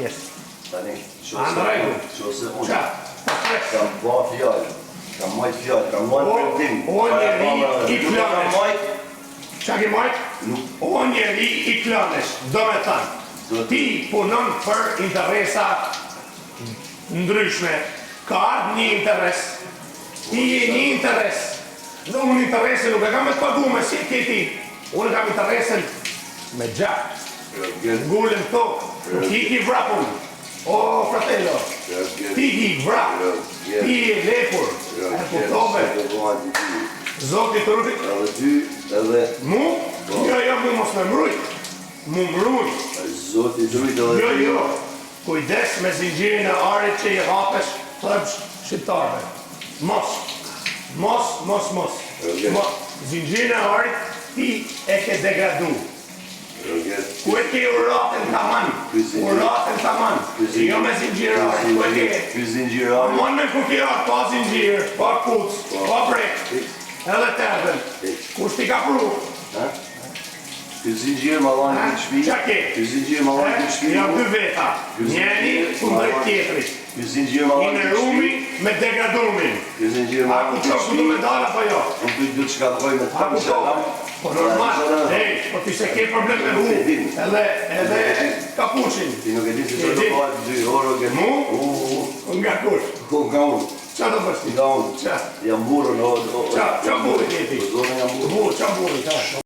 Yes. Tani, Andrej. qose unë Qa? kam ba fjallë, kam majt fjallë, kam majt përdim. O njeri i klanes. Qa ki majt? O njeri i klanes, do me thanë. Ti punon për interesa ndryshme. Ka ardhë një interes. Ti je një interes. Dhe unë interesin nuk e kam e të pagu me si ti. Unë kam interesin me gjak. Ngullin tokë. Ti ki vrapun. O, fratello. Ti ki vrap. Ti je lepur. E kuptove. Zoti të rrutit. Edhe ty, edhe... Mu? Jo, mu mos me mrujt. Mu mrujt. Zoti të rrutit edhe ty. Jo. Kujdes me zingjirin e arit që i hapesh thëbsh shqiptarve. Mos. Zingjirin e arit ti e ke degradu. Ku e ke uratën taman? Jo me zingjirë arit. Ku e ke? Ky zingjirë arit. Mon me ku ke arit, pa zingjirë, pa kuc, pa brek. Edhe tërden. Kush ti ka pru? Ky zingjirë ma lanë këtë shpi. Qa ke? Ky zingjirë ma lanë këtë shpi. Jam dy veta. Njeni kundër tjetrit. Ky zingjirë ma I lanë në këtë shpi. rumi me degradumin. Ky zingjirë ma A lanë ku këtë qo ku shpi. du me dala pa jo? Unë ty du të shkatëroj me të A kam ku qo? shalam. Po normal, po ti se ke problem me hu. Edhe kapuqin. Ti nuk e di se që do bëhet 2 orë ke Mu? Nga kush? Nga unë. Qa do bështi? Nga unë. Qa? Jam burën o... Qa burën jeti? Zone jam burën. Qa burën, qa?